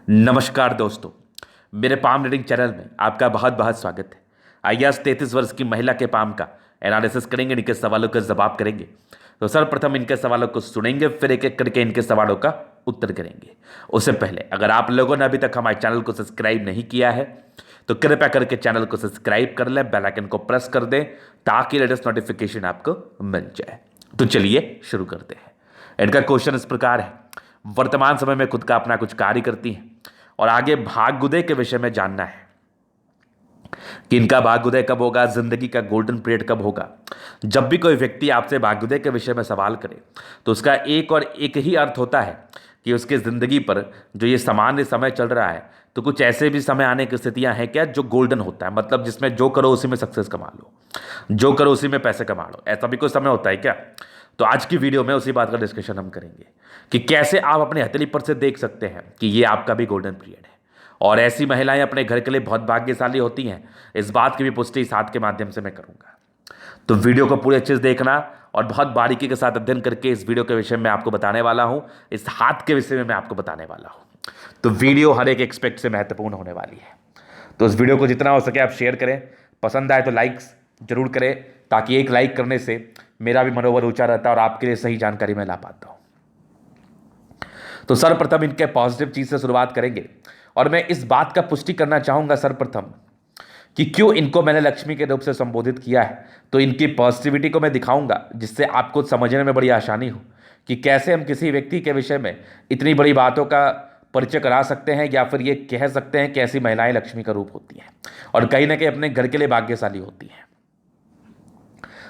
नमस्कार दोस्तों, मेरे पाम रीडिंग चैनल में आपका बहुत बहुत स्वागत है। आइए आज 33 वर्ष की महिला के पाम का एनालिसिस करेंगे, इनके सवालों का जवाब करेंगे। तो सर्वप्रथम इनके सवालों को सुनेंगे, फिर एक एक करके इनके सवालों का उत्तर करेंगे। उससे पहले अगर आप लोगों ने अभी तक हमारे चैनल को सब्सक्राइब नहीं किया है तो कृपया करके चैनल को सब्सक्राइब कर लें, बेल आइकन को प्रेस कर दें ताकि लेटेस्ट नोटिफिकेशन आपको मिल जाए। तो चलिए शुरू करते हैं। इनका क्वेश्चन इस प्रकार है, वर्तमान समय में खुद का अपना कुछ कार्य करती हैं और आगे भाग्योदय के विषय में जानना है कि इनका भाग्योदय कब होगा, जिंदगी का गोल्डन पीरियड कब होगा। जब भी कोई व्यक्ति आपसे भाग्योदय के विषय में सवाल करे तो उसका एक और एक ही अर्थ होता है कि उसकी जिंदगी पर जो ये सामान्य समय चल रहा है तो कुछ ऐसे भी समय आने की स्थितियां हैं क्या जो गोल्डन होता है, मतलब जिसमें जो करो उसी में सक्सेस कमा लो, जो करो उसी में पैसे कमा लो। ऐसा भी कोई समय होता है क्या? तो आज की वीडियो में उसी बात का डिस्कशन हम करेंगे कि कैसे आप अपने हथेली पर से देख सकते हैं कि ये आपका भी गोल्डन पीरियड है और ऐसी महिलाएं अपने घर के लिए बहुत भाग्यशाली होती हैं। इस बात की भी पुष्टि इस हाथ के माध्यम से मैं करूंगा। तो वीडियो को पूरे अच्छे से देखना और बहुत बारीकी के साथ अध्ययन करके इस वीडियो के विषय में आपको बताने वाला हूं, इस हाथ के विषय में मैं आपको बताने वाला हूं। तो वीडियो हर एक एस्पेक्ट से महत्वपूर्ण होने वाली है। तो इस वीडियो को जितना हो सके आप शेयर करें, पसंद आए तो लाइक्स जरूर करें ताकि एक लाइक करने से मेरा भी मनोबल ऊंचा रहता है और आपके लिए सही जानकारी मैं ला पाता हूं। तो सर्वप्रथम इनके पॉजिटिव चीज से शुरुआत करेंगे और मैं इस बात का पुष्टि करना चाहूंगा सर्वप्रथम कि क्यों इनको मैंने लक्ष्मी के रूप से संबोधित किया है। तो इनकी पॉजिटिविटी को मैं दिखाऊंगा जिससे आपको समझने में बड़ी आसानी हो कि कैसे हम किसी व्यक्ति के विषय में इतनी बड़ी बातों का परिचय करा सकते हैं या फिर ये कह सकते हैं कि ऐसी महिलाएं लक्ष्मी का रूप होती हैं और कहीं ना कहीं अपने घर के लिए भाग्यशाली होती हैं।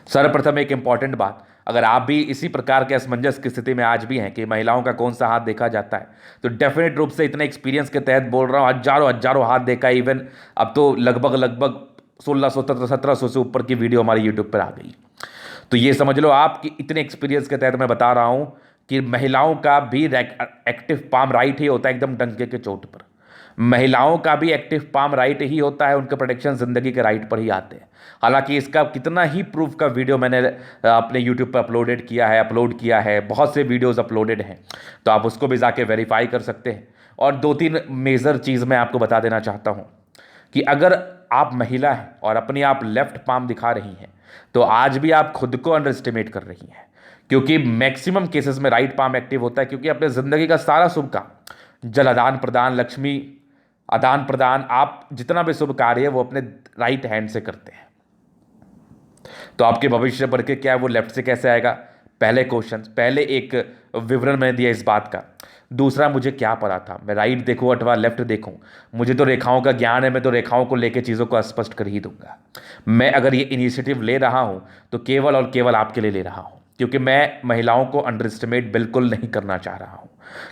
सर्वप्रथम एक इंपॉर्टेंट बात, अगर आप भी इसी प्रकार के असमंजस की स्थिति में आज भी हैं कि महिलाओं का कौन सा हाथ देखा जाता है, तो डेफिनेट रूप से इतने एक्सपीरियंस के तहत बोल रहा हूँ, हजारों हजारों हाथ देखा है। इवन अब तो लगभग लगभग 1600 1700 से ऊपर की वीडियो हमारी यूट्यूब पर आ गई। तो ये समझ लो आप कि इतने एक्सपीरियंस के तहत मैं बता रहा हूँ कि महिलाओं का भी एक्टिव पाम राइट ही होता है, एकदम डंके के चोट पर। महिलाओं का भी एक्टिव पाम राइट ही होता है, उनके प्रोटेक्शन जिंदगी के राइट पर ही आते हैं। हालांकि इसका कितना ही प्रूफ का वीडियो मैंने अपने यूट्यूब पर अपलोड किया है, बहुत से वीडियोस अपलोडेड हैं, तो आप उसको भी जाके वेरीफाई कर सकते हैं। और दो तीन मेजर चीज़ मैं आपको बता देना चाहता हूँ कि अगर आप महिला हैं और अपनी आप लेफ्ट पाम दिखा रही हैं तो आज भी आप खुद को अंडर एस्टिमेट कर रही हैं, क्योंकि मैक्सिमम केसेस में राइट पाम एक्टिव होता है। क्योंकि अपने ज़िंदगी का सारा शुभ काम, जल आदान प्रदान, लक्ष्मी आदान प्रदान, आप जितना भी शुभ कार्य है वो अपने राइट हैंड से करते हैं। तो आपके भविष्य बढ़ के क्या है वो लेफ्ट से कैसे आएगा? पहले एक विवरण मैंने दिया इस बात का। दूसरा, मुझे क्या पता था मैं राइट देखूं अथवा लेफ्ट देखूं, मुझे तो रेखाओं का ज्ञान है, मैं तो रेखाओं को लेकर चीज़ों को स्पष्ट कर ही दूंगा। मैं अगर ये इनिशिएटिव ले रहा हूं तो केवल और केवल आपके लिए ले रहा हूं, क्योंकि मैं महिलाओं को अंडर एस्टिमेट बिल्कुल नहीं करना चाह रहा हूं।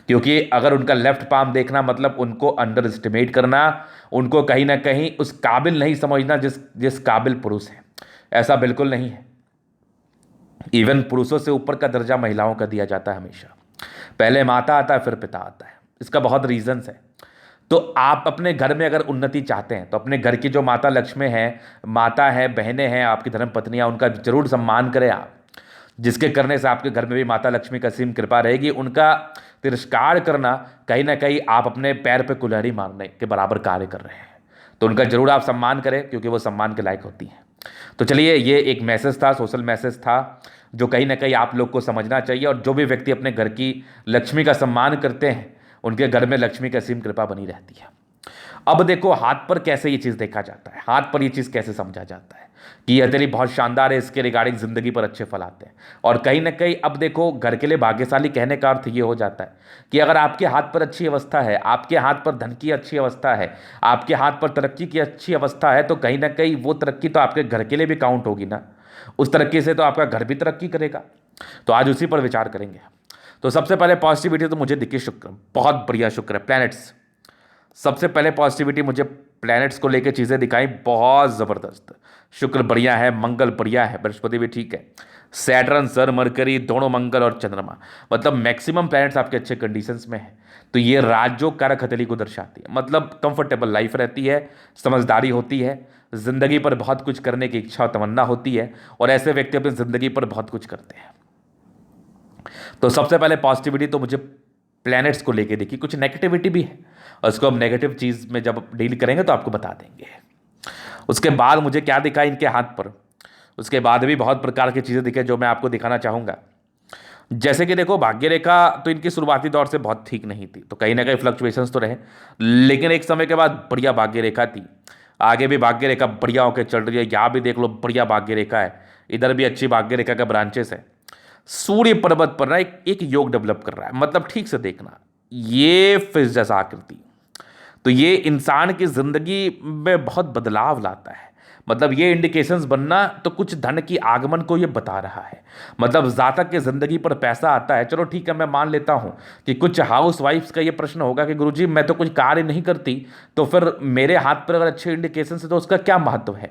क्योंकि अगर उनका लेफ्ट पाम देखना मतलब उनको अंडर एस्टिमेट करना, उनको कहीं ना कहीं उस काबिल नहीं समझना जिस जिस काबिल पुरुष है। ऐसा बिल्कुल नहीं है। इवन पुरुषों से ऊपर का दर्जा महिलाओं का दिया जाता है हमेशा। पहले माता आता है, फिर पिता आता है। इसका बहुत रीजंस है। तो आप अपने घर में अगर उन्नति चाहते हैं तो अपने घर की जो माता लक्ष्मी है, माता है, बहनें हैं, आपकी धर्म पत्नियां, उनका जरूर सम्मान करें आप, जिसके करने से आपके घर में भी माता लक्ष्मी का असीम कृपा रहेगी। उनका तिरस्कार करना कहीं ना कहीं आप अपने पैर पे कुल्हाड़ी मारने के बराबर कार्य कर रहे हैं। तो उनका जरूर आप सम्मान करें क्योंकि वो सम्मान के लायक होती हैं। तो चलिए, ये एक मैसेज था, सोशल मैसेज था, जो कहीं ना कहीं आप लोग को समझना चाहिए। और जो भी व्यक्ति अपने घर की लक्ष्मी का सम्मान करते हैं उनके घर में लक्ष्मी की असीम कृपा बनी रहती है। अब देखो हाथ पर कैसे ये चीज़ देखा जाता है, हाथ पर ये चीज़ कैसे समझा जाता है कि यह हथेली बहुत शानदार है, इसके रिगार्डिंग जिंदगी पर अच्छे फल आते हैं। और कहीं ना कहीं अब देखो, घर के लिए भाग्यशाली कहने का अर्थ ये हो जाता है कि अगर आपके हाथ पर अच्छी अवस्था है, आपके हाथ पर धन की अच्छी अवस्था है, आपके हाथ पर तरक्की की अच्छी अवस्था है, तो कहीं ना कहीं वो तरक्की तो आपके घर के लिए भी काउंट होगी ना। उस तरक्की से तो आपका घर भी तरक्की करेगा। तो आज उसी पर विचार करेंगे। तो सबसे पहले पॉजिटिविटी तो मुझे दिखी शुक्र, बहुत बढ़िया शुक्र है, प्लैनेट्स। सबसे पहले पॉजिटिविटी मुझे प्लैनेट्स को लेकर चीज़ें दिखाई, बहुत ज़बरदस्त। शुक्र बढ़िया है, मंगल बढ़िया है, बृहस्पति भी ठीक है, सैटर्न, सर, मरकरी दोनों, मंगल और चंद्रमा, मतलब मैक्सिमम प्लैनेट्स आपके अच्छे कंडीशंस में हैं। तो ये राजयोग कारक हथेली को दर्शाती है, मतलब कंफर्टेबल लाइफ रहती है, समझदारी होती है, जिंदगी पर बहुत कुछ करने की इच्छा और तमन्ना होती है, और ऐसे व्यक्ति अपनी जिंदगी पर बहुत कुछ करते हैं। तो सबसे पहले पॉजिटिविटी तो मुझे प्लैनेट्स को लेके देखिए, कुछ नेगेटिविटी भी है, और उसको हम नेगेटिव चीज़ में जब डील करेंगे तो आपको बता देंगे। उसके बाद मुझे क्या दिखा इनके हाथ पर, उसके बाद भी बहुत प्रकार की चीज़ें दिखे जो मैं आपको दिखाना चाहूँगा। जैसे कि देखो, भाग्य रेखा तो इनकी शुरुआती दौर से बहुत ठीक नहीं थी, तो कहीं ना कहीं फ्लक्चुएशंस तो रहे, लेकिन एक समय के बाद बढ़िया भाग्य रेखा थी। आगे भी भाग्य रेखा बढ़िया होकर चल रही है, यहाँ भी देख लो बढ़िया भाग्य रेखा है, इधर भी अच्छी भाग्य रेखा का ब्रांचेस है। सूर्य पर्वत पर ना एक योग डेवलप कर रहा है, मतलब ठीक से देखना, ये फिश जैसा आकृति, तो ये इंसान की जिंदगी में बहुत बदलाव लाता है। मतलब ये इंडिकेशंस बनना तो कुछ धन की आगमन को ये बता रहा है। मतलब जातक की जिंदगी पर पैसा आता है, चलो ठीक है, मैं मान लेता हूं कि कुछ हाउस वाइफ्स का ये प्रश्न होगा कि गुरुजी मैं तो कुछ कार्य नहीं करती, तो फिर मेरे हाथ पर अगर अच्छे इंडिकेशन है तो उसका क्या महत्व है?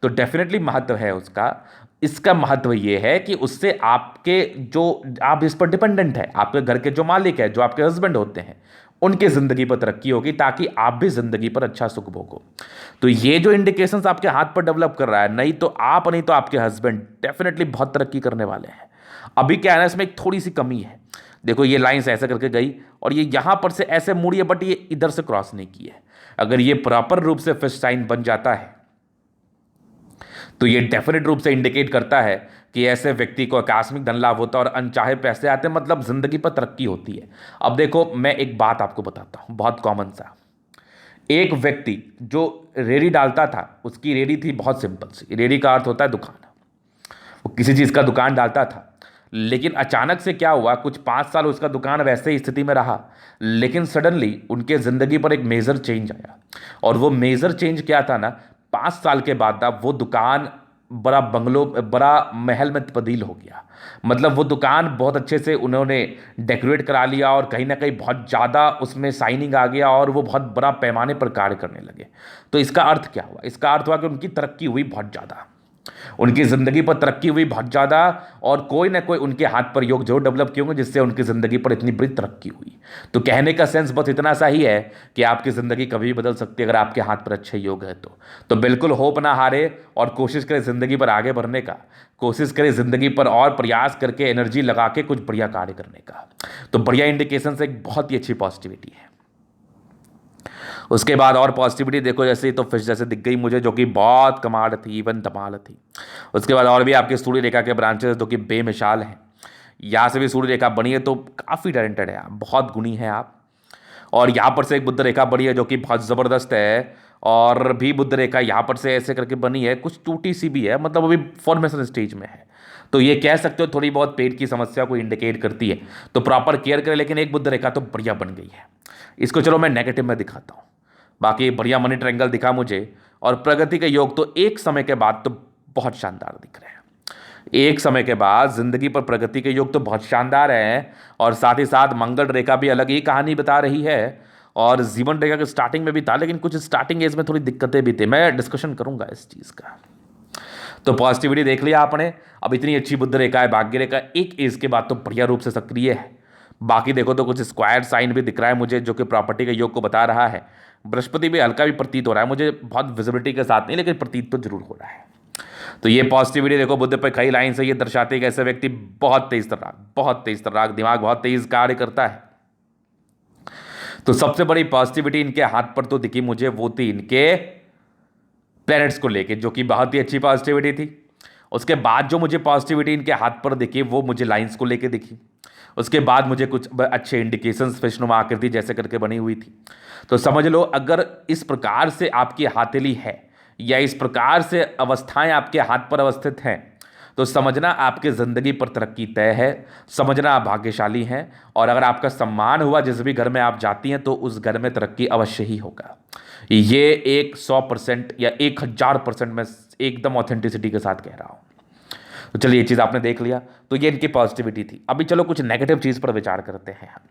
तो डेफिनेटली महत्व है उसका। इसका महत्व ये है कि उससे आपके जो, आप इस पर डिपेंडेंट है, आपके घर के जो मालिक है, जो आपके हस्बैंड होते हैं, उनकी जिंदगी पर तरक्की होगी, ताकि आप भी जिंदगी पर अच्छा सुख भोगो। तो ये जो इंडिकेशंस आपके हाथ पर डेवलप कर रहा है, नहीं तो आप, नहीं तो आपके हस्बैंड डेफिनेटली बहुत तरक्की करने वाले हैं। अभी क्या है ना, इसमें एक थोड़ी सी कमी है। देखो ये लाइंस ऐसे करके गई और ये यहां पर से ऐसे मुड़ी है, बट ये इधर से क्रॉस नहीं की है। अगर ये प्रॉपर रूप से फिश साइन बन जाता है तो ये डेफिनेट रूप से इंडिकेट करता है कि ऐसे व्यक्ति को आकस्मिक धन लाभ होता है और अनचाहे पैसे आते हैं, मतलब जिंदगी पर तरक्की होती है। अब देखो मैं एक बात आपको बताता हूं, बहुत कॉमन सा। एक व्यक्ति जो रेडी डालता था, उसकी रेडी थी बहुत सिंपल सी, रेडी का अर्थ होता है दुकान, वो किसी चीज़ का दुकान डालता था, लेकिन अचानक से क्या हुआ, कुछ 5 साल उसका दुकान वैसे ही स्थिति में रहा, लेकिन सडनली उनके ज़िंदगी पर एक मेजर चेंज आया। और वो मेजर चेंज क्या था ना, 5 साल के बाद ना वो दुकान बड़ा बंगलो, बड़ा महल में तब्दील हो गया। मतलब वो दुकान बहुत अच्छे से उन्होंने डेकोरेट करा लिया और कहीं ना कहीं बहुत ज़्यादा उसमें शाइनिंग आ गया और वो बहुत बड़ा पैमाने पर कार्य करने लगे। तो इसका अर्थ क्या हुआ? इसका अर्थ हुआ कि उनकी तरक्की हुई बहुत ज़्यादा, उनकी ज़िंदगी पर तरक्की हुई बहुत ज़्यादा, और कोई ना कोई उनके हाथ पर योग जरूर डेवलप किए होंगे जिससे उनकी ज़िंदगी पर इतनी बड़ी तरक्की हुई। तो कहने का सेंस बस इतना सा ही है कि आपकी ज़िंदगी कभी भी बदल सकती है अगर आपके हाथ पर अच्छे योग है तो बिल्कुल होप ना हारे और कोशिश करें ज़िंदगी पर आगे बढ़ने का, कोशिश करें ज़िंदगी पर और प्रयास करके एनर्जी लगा के कुछ बढ़िया कार्य करने का। तो बढ़िया इंडिकेशन से एक बहुत ही अच्छी पॉजिटिविटी है। उसके बाद और पॉजिटिविटी देखो, जैसे तो फिश जैसे दिख गई मुझे, जो कि बहुत कमाल थी, इवन धमाल थी। उसके बाद और भी आपके सूर्य रेखा के ब्रांचेस जो कि बेमिसाल हैं, यहाँ से भी सूर्य रेखा बनी है तो काफ़ी टैलेंटेड है आप, बहुत गुणी हैं आप। और यहाँ पर से एक बुद्ध रेखा बनी है जो कि बहुत ज़बरदस्त है, और भी बुद्ध रेखा यहाँ पर से ऐसे करके बनी है, कुछ टूटी सी भी है, मतलब अभी फॉर्मेशन स्टेज में है। तो ये कह सकते हो थोड़ी बहुत पेट की समस्या को इंडिकेट करती है, तो प्रॉपर केयर करें। लेकिन एक बुद्ध रेखा तो बढ़िया बन गई है। इसको चलो मैं नेगेटिव में दिखाता हूँ। बाकी बढ़िया मनी ट्रायंगल दिखा मुझे, और प्रगति के योग तो एक समय के बाद तो बहुत शानदार दिख रहे हैं। एक समय के बाद जिंदगी पर प्रगति के योग तो बहुत शानदार हैं, और साथ ही साथ मंगल रेखा भी अलग ही कहानी बता रही है, और जीवन रेखा के स्टार्टिंग में भी था, लेकिन कुछ स्टार्टिंग एज में थोड़ी दिक्कतें भी थी, मैं डिस्कशन करूंगा इस चीज़ का। तो पॉजिटिविटी देख लिया आपने। अब इतनी अच्छी बुद्ध रेखा है, भाग्य रेखा एक एज के बाद तो बढ़िया रूप से सक्रिय है। बाकी देखो तो कुछ स्क्वायर साइन भी दिख रहा है मुझे, जो कि प्रॉपर्टी के योग को बता रहा है। बृहस्पति भी हल्का भी प्रतीत हो रहा है मुझे, बहुत विजिबिलिटी के साथ नहीं, लेकिन प्रतीत तो जरूर हो रहा है। तो ये पॉजिटिविटी देखो बुद्ध पे कई लाइन से ये दर्शाती है कि ऐसे व्यक्ति बहुत तेज तर्राक, बहुत तेज तर्राक, दिमाग बहुत तेज कार्य करता है। तो सबसे बड़ी पॉजिटिविटी इनके हाथ पर तो दिखी मुझे, वो थी इनके प्लैनेट्स को लेके, जो कि बहुत ही अच्छी पॉजिटिविटी थी। उसके बाद जो मुझे पॉजिटिविटी इनके हाथ पर दिखी वो मुझे लाइंस को लेके दिखी। उसके बाद मुझे कुछ अच्छे इंडिकेशंस विष्णुमा आकृति जैसे करके बनी हुई थी। तो समझ लो अगर इस प्रकार से आपकी हाथेली है या इस प्रकार से अवस्थाएं आपके हाथ पर अवस्थित हैं, तो समझना आपके ज़िंदगी पर तरक्की तय है, समझना आप भाग्यशाली हैं। और अगर आपका सम्मान हुआ जिस भी घर में आप जाती हैं, तो उस घर में तरक्की अवश्य ही होगा। ये एक 100% या 1000% मैं एकदम ऑथेंटिसिटी के साथ कह रहा हूँ। तो चलिए ये चीज़ आपने देख लिया, तो ये इनकी पॉजिटिविटी थी। अभी चलो कुछ नेगेटिव चीज़ पर विचार करते हैं हम।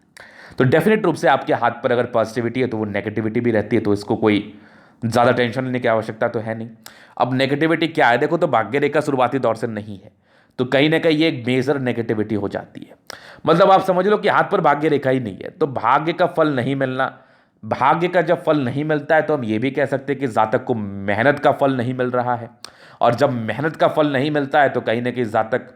तो डेफिनेट रूप से आपके हाथ पर अगर पॉजिटिविटी है तो वो नेगेटिविटी भी रहती है, तो इसको कोई ज़्यादा टेंशन लेने की आवश्यकता तो है नहीं। अब नेगेटिविटी क्या है, देखो तो भाग्य रेखा शुरुआती दौर से नहीं है, तो कहीं ना कहीं ये एक मेजर नेगेटिविटी हो जाती है। मतलब आप समझ लो कि हाथ पर भाग्य रेखा ही नहीं है, तो भाग्य का फल नहीं मिलना, भाग्य का जब फल नहीं मिलता है तो हम ये भी कह सकते हैं कि जातक को मेहनत का फल नहीं मिल रहा है। और जब मेहनत का फल नहीं मिलता है तो कहीं ना कहीं जातक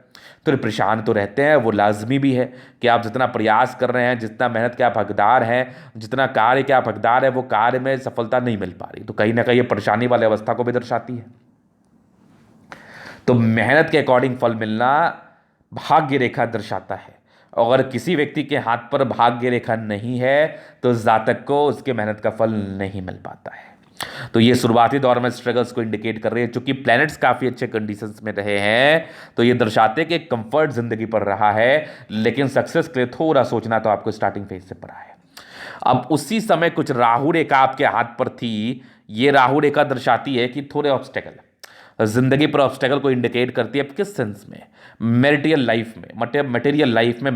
थोड़े परेशान तो रहते हैं, वो लाजमी भी है कि आप जितना प्रयास कर रहे हैं, जितना मेहनत के आप हकदार हैं, जितना कार्य के आप हकदार हैं, वो कार्य में सफलता नहीं मिल पा रही, तो कहीं ना कहीं ये परेशानी वाली अवस्था को भी दर्शाती है। तो मेहनत के अकॉर्डिंग फल मिलना भाग्य रेखा दर्शाता है। अगर किसी व्यक्ति के हाथ पर भाग्य रेखा नहीं है तो जातक को उसके मेहनत का फल नहीं मिल पाता है। तो ये शुरुआती दौर में स्ट्रगल्स को इंडिकेट कर रही है। चूंकि प्लैनेट्स काफ़ी अच्छे कंडीशंस में रहे हैं तो ये दर्शाते कि कंफर्ट जिंदगी पर रहा है, लेकिन सक्सेस के लिए थोड़ा सोचना तो आपको स्टार्टिंग फेज से पड़ा है। अब उसी समय कुछ राहु रेखा आपके हाथ पर थी। ये राहु रेखा दर्शाती है कि थोड़े ऑब्स्टेकल जिंदगी पर ऑब्स्टेकल को इंडिकेट करती है। किस सेंस में? मैरिटल लाइफ में, मटेरियल लाइफ में,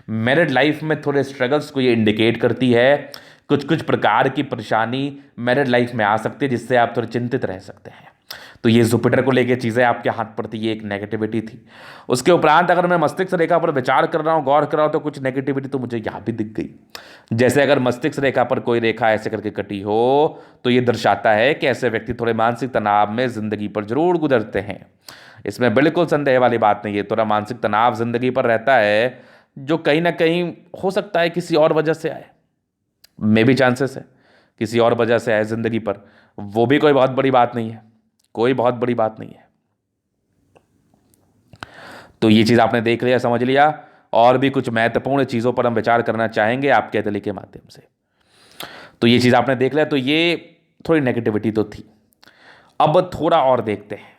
मैरिड लाइफ में थोड़े स्ट्रगल्स को ये इंडिकेट करती है। कुछ कुछ प्रकार की परेशानी मैरिड लाइफ में आ सकती है जिससे आप थोड़े चिंतित रह सकते हैं। तो ये जुपिटर को लेके चीज़ें आपके हाथ पर थी, ये एक नेगेटिविटी थी। उसके उपरांत अगर मैं मस्तिष्क रेखा पर विचार कर रहा हूँ, गौर कर रहा हूँ, तो कुछ नेगेटिविटी तो मुझे यहाँ भी दिख गई। जैसे अगर मस्तिष्क रेखा पर कोई रेखा ऐसे करके कटी हो तो ये दर्शाता है कि ऐसे व्यक्ति थोड़े मानसिक तनाव में जिंदगी पर जरूर गुजरते हैं। इसमें बिल्कुल संदेह वाली बात नहीं है। थोड़ा मानसिक तनाव जिंदगी पर रहता है जो कहीं ना कहीं हो सकता है किसी और वजह से आए, मे भी चांसेस है किसी और वजह से आए जिंदगी पर। वो भी कोई बहुत बड़ी बात नहीं है, कोई बहुत बड़ी बात नहीं है। तो ये चीज़ आपने देख लिया, समझ लिया। और भी कुछ महत्वपूर्ण चीज़ों पर हम विचार करना चाहेंगे आपके अतली के माध्यम से। तो ये चीज़ आपने देख लिया, तो ये थोड़ी नेगेटिविटी तो थी। अब थोड़ा और देखते हैं।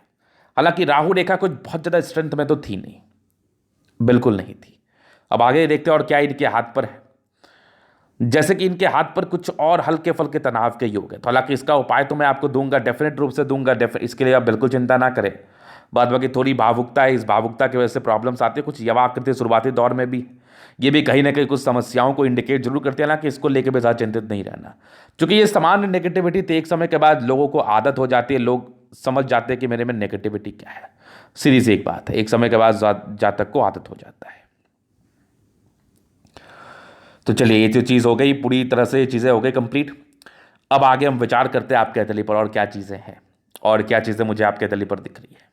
हालांकि राहु रेखा कुछ बहुत ज़्यादा स्ट्रेंथ में तो थी नहीं, बिल्कुल नहीं थी। अब आगे देखते हैं और क्या इनके हाथ पर है। जैसे कि इनके हाथ पर कुछ और हल्के फुल्के तनाव के योग है। तो हालांकि इसका उपाय तो मैं आपको दूंगा, डेफिनेट रूप से दूंगा, इसके लिए आप बिल्कुल चिंता ना करें। बाद बाकी थोड़ी भावुकता है, इस भावुकता की वजह से प्रॉब्लम्स आती है। कुछ यवाकृति शुरुआती दौर में भी ये भी कहीं ना कहीं कुछ समस्याओं को इंडिकेट जरूर करते हैं ना, कि इसको लेकर भी ज़्यादा चिंतित नहीं रहना। क्योंकि ये सामान्य नेगेटिविटी थी, एक समय के बाद लोगों को आदत हो जाती है, लोग समझ जाते हैं कि मेरे में नेगेटिविटी क्या है। सीधी सी एक बात है, एक समय के बाद जातक को आदत हो जाता है। तो चलिए, ये जो चीज़ हो गई, पूरी तरह से चीज़ें हो गई कंप्लीट। अब आगे हम विचार करते हैं आपके अतली पर और क्या चीज़ें हैं और क्या चीज़ें मुझे आपके अतली पर दिख रही है।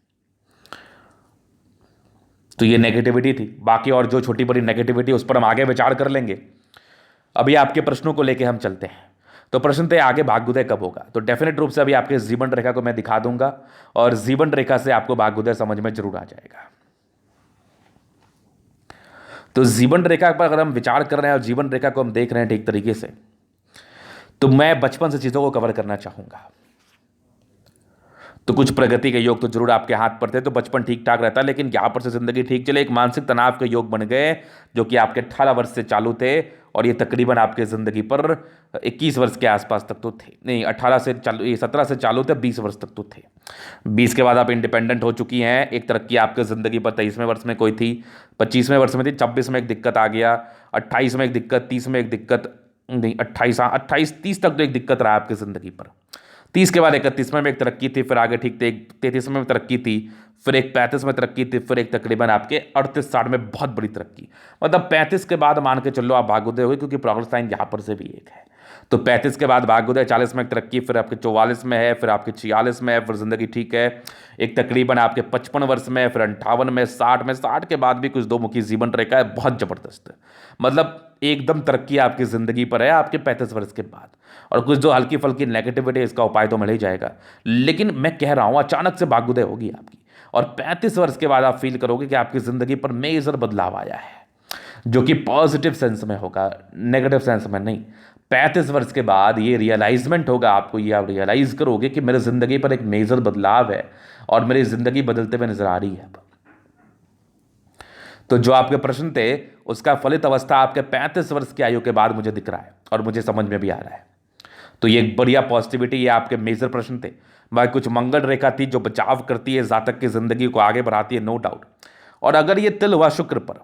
तो ये नेगेटिविटी थी। बाकी और जो छोटी बड़ी नेगेटिविटी उस पर हम आगे विचार कर लेंगे। अभी आपके प्रश्नों को लेके हम चलते हैं। तो प्रश्न थे आगे भाग्योदय कब होगा। तो डेफिनेट रूप से अभी आपके जीवन रेखा को मैं दिखा दूंगा और जीवन रेखा से आपको भाग्योदय समझ में जरूर आ जाएगा। तो जीवन रेखा पर अगर हम विचार कर रहे हैं और जीवन रेखा को हम देख रहे हैं ठीक तरीके से, तो मैं बचपन से चीज़ों को कवर करना चाहूँगा। तो कुछ प्रगति के योग तो जरूर आपके हाथ पर थे, तो बचपन ठीक ठाक रहता, लेकिन यहाँ पर से जिंदगी ठीक चले। एक मानसिक तनाव के योग बन गए जो कि आपके 18 वर्ष से चालू थे और ये तकरीबन आपके ज़िंदगी पर 21 वर्ष के आसपास तक तो थे। नहीं, 18 से चालू, ये 17 से चालू थे, 20 वर्ष तक तो थे। 20 के बाद आप इंडिपेंडेंट हो चुकी हैं। एक तरक्की आपके ज़िंदगी पर 23वें वर्ष में कोई थी, 25वें वर्ष में थी, 26 में एक दिक्कत आ गया, 28 में एक दिक्कत, 30 में एक दिक्कत, नहीं 28 30 तक तो एक दिक्कत रहा आपकी ज़िंदगी पर। 30 के बाद 31वें में एक तरक्की थी, फिर आगे ठीक थे, 33वें में तरक्की थी, फिर एक 35 में तरक्की थी, फिर एक तकरीबन आपके 38-60 में बहुत बड़ी तरक्की। मतलब 35 के बाद मान के चलो आप भाग्योदय हुए, क्योंकि प्रोग्रेस साइन यहाँ पर से भी एक है। तो 35 के बाद भाग्योदय, 40 में एक तरक्की, फिर आपके 44 में है, फिर आपके 46 में है, फिर जिंदगी ठीक है। एक तकरीबन आपके 55 वर्ष में, फिर 58 में, 60 में, 60 के बाद भी कुछ दो मुखी जीवन रेखा है, बहुत जबरदस्त है। मतलब एकदम तरक्की आपकी ज़िंदगी पर है आपके 35 वर्ष के बाद। और कुछ जो हल्की फल्की नेगेटिविटी, इसका उपाय तो मिल ही जाएगा। लेकिन मैं कह रहा हूँ अचानक से भाग्योदय होगी आपकी, और 35 वर्ष के बाद आप फील करोगे कि आपकी ज़िंदगी पर मेजर बदलाव आया है, जो कि पॉजिटिव सेंस में होगा, नेगेटिव सेंस में नहीं। 35 वर्ष के बाद ये रियलाइजमेंट होगा आपको, ये आप रियलाइज़ करोगे कि मेरे ज़िंदगी पर एक मेजर बदलाव है और मेरी ज़िंदगी बदलते हुए नजर आ रही है। तो जो आपके प्रश्न थे उसका फलित अवस्था आपके 35 वर्ष की आयु के बाद मुझे दिख रहा है और मुझे समझ में भी आ रहा है। तो ये एक बढ़िया पॉजिटिविटी, ये आपके मेजर प्रश्न थे। भाई कुछ मंगल रेखा थी जो बचाव करती है, जातक की जिंदगी को आगे बढ़ाती है, नो डाउट। और अगर ये तिल हुआ शुक्र पर,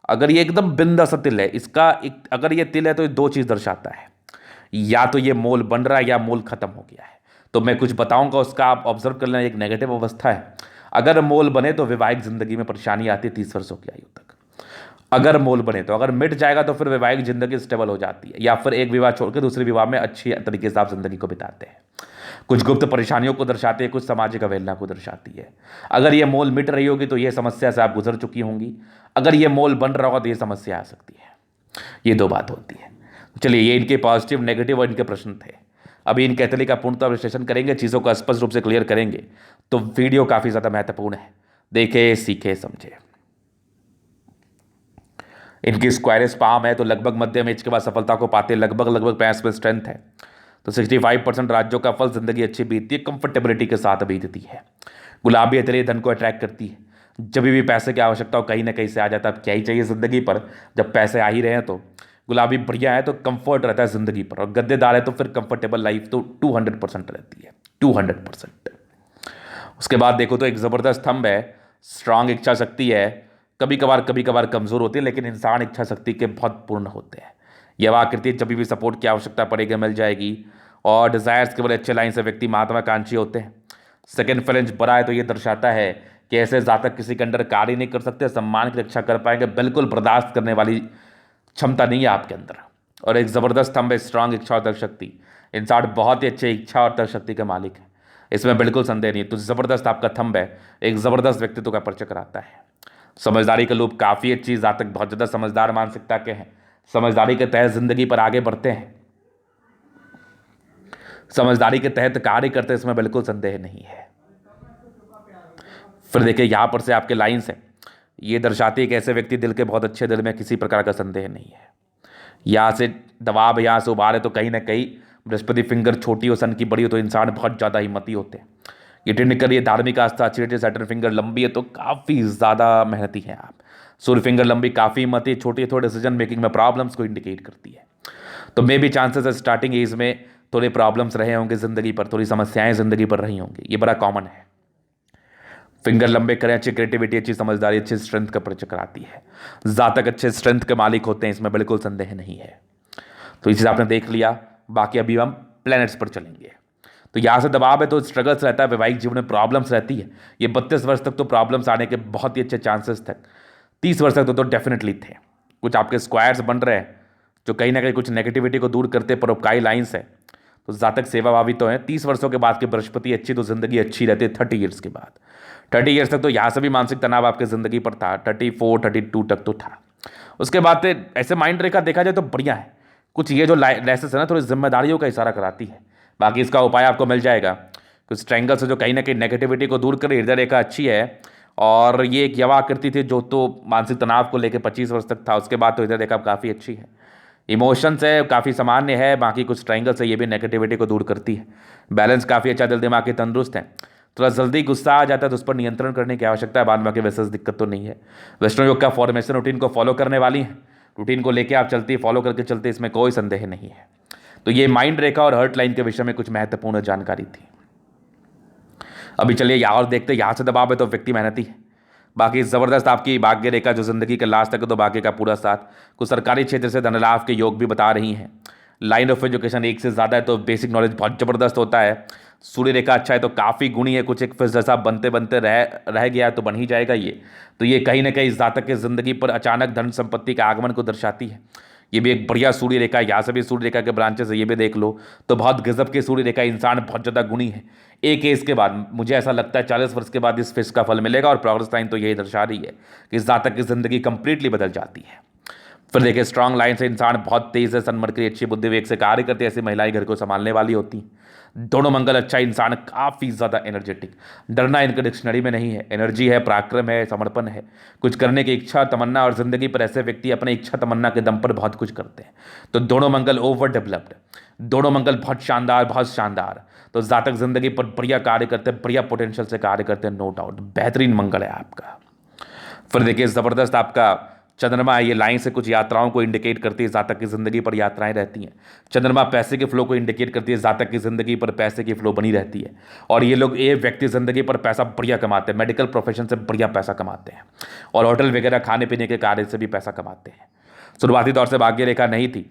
अगर ये एकदम बिंदा सा तिल है, इसका अगर ये तिल है तो ये दो चीज़ दर्शाता है, या तो ये मोल बन रहा है या मोल खत्म हो गया है। तो मैं कुछ बताऊंगा उसका, आप ऑब्जर्व कर लेना। एक नेगेटिव अवस्था है, अगर मोल बने तो वैवाहिक जिंदगी में परेशानी आती है 30 वर्षों की आयु तक। अगर मोल बने तो, अगर मिट जाएगा तो फिर वैवाहिक जिंदगी स्टेबल हो जाती है, या फिर एक विवाह छोड़ के दूसरे विवाह में अच्छी तरीके से आप जिंदगी को बिताते हैं। कुछ गुप्त परेशानियों को दर्शाती है, कुछ सामाजिक अवहेलना को दर्शाती है। अगर ये मोल मिट रही होगी तो ये समस्या से आप गुजर चुकी होंगी, अगर ये मोल बन रहा होगा तो ये समस्या आ सकती है। ये दो बात होती है। चलिए, ये इनके पॉजिटिव नेगेटिव और इनके प्रश्न थे। अभी इन कैथली का पूर्णतः विश्लेषण करेंगे, चीज़ों को स्पष्ट रूप से क्लियर करेंगे, तो वीडियो काफ़ी ज़्यादा महत्वपूर्ण है। देखे, सीखे, समझे। इनकी स्क्वायरस पाम है तो लगभग मध्यम एज के बाद सफलता को पाते, लगभग पैंस में स्ट्रेंथ है। तो 65% राज्यों का फल जिंदगी अच्छी बीतती है, कंफर्टेबिलिटी के साथ बीतती है। गुलाबी हथेली धन को अट्रैक्ट करती है। जब भी पैसे की आवश्यकता हो कहीं ना कहीं से आ जाता है। अब क्या ही चाहिए ज़िंदगी पर, जब पैसे आ ही रहे हैं तो। गुलाबी बढ़िया है तो कंफर्ट रहता है ज़िंदगी पर, और गद्देदार है तो फिर कंफर्टेबल लाइफ तो 200% रहती है, 200%। उसके बाद देखो तो एक ज़बरदस्त थंब है, स्ट्रांग इच्छा शक्ति है। कभी कभार कमज़ोर होती है, लेकिन इंसान इच्छा शक्ति के बहुत पूर्ण होते हैं। यह आकृति जब भी सपोर्ट की आवश्यकता पड़ेगी मिल जाएगी। और डिज़ायर्स के बड़े अच्छे लाइन से व्यक्ति महत्वाकांक्षी होते हैं। सेकेंड फ्रेंच बड़ा है तो ये दर्शाता है कि ऐसे जातक किसी के अंडर कार्य नहीं कर सकते, सम्मान की रक्षा कर पाएंगे, बिल्कुल बर्दाश्त करने वाली क्षमता नहीं है आपके अंदर। और एक ज़बरदस्त थंब है, स्ट्रांग इच्छा और तर्क शक्ति। इंसान बहुत ही अच्छे इच्छा और तर्क शक्ति के मालिक है, इसमें बिल्कुल संदेह नहीं है। तो ज़बरदस्त आपका थंब है, एक ज़बरदस्त व्यक्तित्व का परिचय कराता है। समझदारी का लोग काफ़ी अच्छी, जातक बहुत ज़्यादा समझदार मानसिकता के हैं, समझदारी के तहत जिंदगी पर आगे बढ़ते हैं, समझदारी के तहत कार्य करते हैं, इसमें बिल्कुल संदेह नहीं है। फिर देखिए यहाँ पर से आपके लाइन्स हैं, ये दर्शाती है कि ऐसे व्यक्ति दिल के बहुत अच्छे, दिल में किसी प्रकार का संदेह नहीं है। यहाँ से दबाव, यहाँ से उबार है तो कहीं ना कहीं बृहस्पति फिंगर छोटी हो, सन की बड़ी हो तो इंसान बहुत ज़्यादा हिम्मती होते हैं। ये टेक्निकल, ये धार्मिक आस्था अच्छी रहती है। सैटर्न फिंगर लंबी है तो काफ़ी ज़्यादा मेहनती हैं आप। सूर्य फिंगर लंबी काफ़ी हिम्मती, छोटी है, थोड़े डिसीजन मेकिंग में प्रॉब्लम्स को इंडिकेट करती है। तो मे भी चांसेस है स्टार्टिंग एज में थोड़े प्रॉब्लम्स रहे होंगे ज़िंदगी पर, थोड़ी समस्याएं ज़िंदगी पर रही होंगी, ये बड़ा कॉमन है। फिंगर लंबे करें, अच्छी क्रिएटिविटी, अच्छी समझदारी, अच्छी स्ट्रेंथ का परिचय कराती है। जातक अच्छे स्ट्रेंथ के मालिक होते हैं, इसमें बिल्कुल संदेह नहीं है। तो ये चीज़ आपने देख लिया। बाकी अभी हम प्लैनेट्स पर चलेंगे। तो यहाँ से दबाव है तो स्ट्रगल्स रहता है, वैवाहिक जीवन में प्रॉब्लम्स रहती है। ये 32 वर्ष तक तो प्रॉब्लम्स आने के बहुत ही अच्छे चांसेस थे। 30 वर्ष तक तो डेफिनेटली थे। कुछ आपके स्क्वायर्स बन रहे हैं जो कहीं ना कहीं कुछ नेगेटिविटी को दूर करते, परोपकारी लाइन्स है तो जातक सेवाभावी तो हैं। 30 वर्षों के बाद की बृहस्पति अच्छी तो जिंदगी अच्छी रहती है। 30 ईयर्स के बाद, 30 ईयर्स तक तो यहाँ से भी मानसिक तनाव आपकी ज़िंदगी पर था, 34 32 तक तो था। उसके बाद से ऐसे माइंड रेखा देखा जाए तो बढ़िया है। कुछ ये जो लेसेस है ना, थोड़ी जिम्मेदारियों का इशारा कराती है। बाकी इसका उपाय आपको मिल जाएगा। कुछ ट्रायंगल से जो कहीं ना कहीं नेगेटिविटी को दूर करे, हृदय रेखा अच्छी है। और ये एक यवा आकृति थी जो तो मानसिक तनाव को लेकर 25 वर्ष तक था। उसके बाद तो हृदय रेखा काफ़ी अच्छी है। इमोशंस है काफ़ी सामान्य है। बाकी कुछ ट्रायंगल से ये भी नेगेटिविटी को दूर करती है। बैलेंस काफ़ी अच्छा, दिल दिमाग के तंदुरुस्त है। थोड़ा जल्दी गुस्सा आ जाता है तो उस पर नियंत्रण करने की आवश्यकता है। बाद में विशेष दिक्कत तो नहीं है। वैष्णव योग का फॉर्मेशन रूटीन को फॉलो करने वाली है। रूटीन को लेके आप चलती, फॉलो करके चलते, इसमें कोई संदेह नहीं है। तो ये माइंड रेखा और हर्ट लाइन के विषय में कुछ महत्वपूर्ण जानकारी थी। अभी चलिए यहाँ और देखते, यहाँ से दबाव है तो व्यक्ति मेहनती है। बाकी ज़बरदस्त आपकी भाग्य रेखा जो ज़िंदगी के लास्ट तक है तो भाग्य का पूरा साथ। कुछ सरकारी क्षेत्र से धन लाभ के योग भी बता रही हैं। लाइन ऑफ एजुकेशन एक से ज़्यादा है तो बेसिक नॉलेज बहुत ज़बरदस्त होता है। सूर्य रेखा अच्छा है तो काफ़ी गुणी है। कुछ एक फिर जैसा बनते बनते रह गया तो बन ही जाएगा ये। तो ये कहीं ना कहीं जातक के ज़िंदगी पर अचानक धन संपत्ति का आगमन को दर्शाती है। ये भी एक बढ़िया सूर्य रेखा, यहाँ से भी सूर्य रेखा के ब्रांचेस है, ये भी देख लो तो बहुत गजब के सूर्य रेखा। इंसान बहुत ज़्यादा गुणी है। एक एज के बाद मुझे ऐसा लगता है 40 वर्ष के बाद इस फेस का फल मिलेगा। और प्रोग्रेस लाइन तो यही दर्शा रही है कि जातक की ज़िंदगी कंप्लीटली बदल जाती है। फिर देखिए स्ट्रांग लाइन से इंसान बहुत तेज है, सन्मर अच्छी बुद्धि विवेक से कार्य करते हैं। ऐसी महिलाएं घर को संभालने वाली होती हैं। दोनों मंगल अच्छा, इंसान काफ़ी ज़्यादा एनर्जेटिक। डरना इनके डिक्शनरी में नहीं है। एनर्जी है, पराक्रम है, समर्पण है, कुछ करने की इच्छा तमन्ना। और ज़िंदगी पर ऐसे व्यक्ति अपने इच्छा तमन्ना के दम पर बहुत कुछ करते हैं। तो दोनों मंगल ओवर डेवलप्ड, दोनों मंगल बहुत शानदार, बहुत शानदार। तो जातक जिंदगी पर बढ़िया कार्य करते हैं, बढ़िया पोटेंशियल से कार्य करते हैं, नो डाउट बेहतरीन मंगल है आपका। फिर देखिए ज़बरदस्त आपका चंद्रमा है। ये लाइन से कुछ यात्राओं को इंडिकेट करती है। जातक की ज़िंदगी पर यात्राएं रहती हैं। चंद्रमा पैसे के फ्लो को इंडिकेट करती है। जातक की ज़िंदगी पर पैसे की फ्लो बनी रहती है। और ये व्यक्ति ज़िंदगी पर पैसा बढ़िया कमाते हैं। मेडिकल प्रोफेशन से बढ़िया पैसा कमाते हैं। और होटल वगैरह खाने पीने के कार्य से भी पैसा कमाते हैं। शुरुआती दौर से भाग्य रेखा नहीं थी,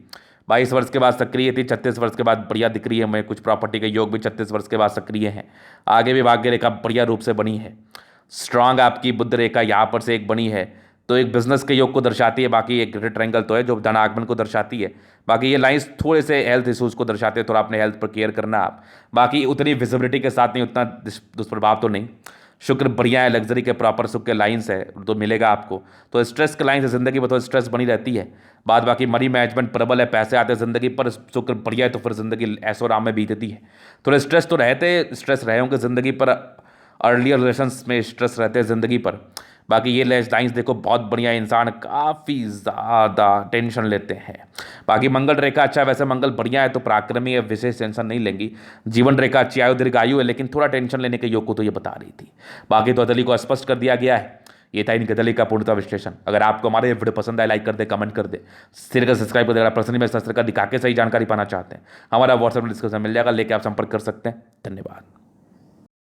22 वर्ष के बाद सक्रिय थी। 36 वर्ष के बाद बढ़िया दिख रही है। हमें कुछ प्रॉपर्टी के योग भी 36 वर्ष के बाद सक्रिय हैं। आगे भी भाग्य रेखा बढ़िया रूप से बनी है। स्ट्रांग आपकी बुद्ध रेखा यहाँ पर से एक बनी है। तो एक बिजनेस के योग को दर्शाती है, बाकी एक ग्रेट ट्रायंगल तो है जो धन आगमन को दर्शाती है। बाकी ये लाइंस थोड़े से हेल्थ इश्यूज को दर्शाते हैं, थोड़ा अपने हेल्थ पर केयर करना आप। बाकी उतनी विजिबिलिटी के साथ नहीं, उतना दुष्प्रभाव तो नहीं। शुक्र बढ़िया है, लग्जरी के प्रॉपर सुख के लाइंस है तो मिलेगा आपको। तो स्ट्रेस के लाइंस है, जिंदगी में तो स्ट्रेस बनी रहती है। बाद बाकी मनी मैनेजमेंट प्रबल है, पैसे आते हैं जिंदगी पर, शुक्र बढ़िया है तो फिर जिंदगी ऐसो आराम में बीतती है। थोड़े स्ट्रेस तो रहते, स्ट्रेस रहे होंगे जिंदगी पर, अर्लियर रिलेशंस में स्ट्रेस रहते हैं ज़िंदगी पर। बाकी ये लाइंस देखो बहुत बढ़िया, इंसान काफ़ी ज़्यादा टेंशन लेते हैं। बाकी मंगल रेखा अच्छा है, वैसे मंगल बढ़िया है तो पराक्रमी है, विशेष टेंशन नहीं लेंगी। जीवन रेखा अच्छी, आयु दीर्घायु है, लेकिन थोड़ा टेंशन लेने के योग को तो ये बता रही थी। बाकी तो अदली को स्पष्ट कर दिया गया है। ये था इनके दली का पूर्णतः विश्लेषण। अगर आपको हमारे वीडियो पसंद आए, लाइक कर दे, कमेंट कर दे, सिर का सब्सक्राइब कर दे। अगर पर्सनली में शास्त्र का दिखा के सही जानकारी पाना चाहते हैं, हमारा व्हाट्सएप डिस्क्रिप्शन मिल जाएगा, लेके आप संपर्क कर सकते हैं। धन्यवाद।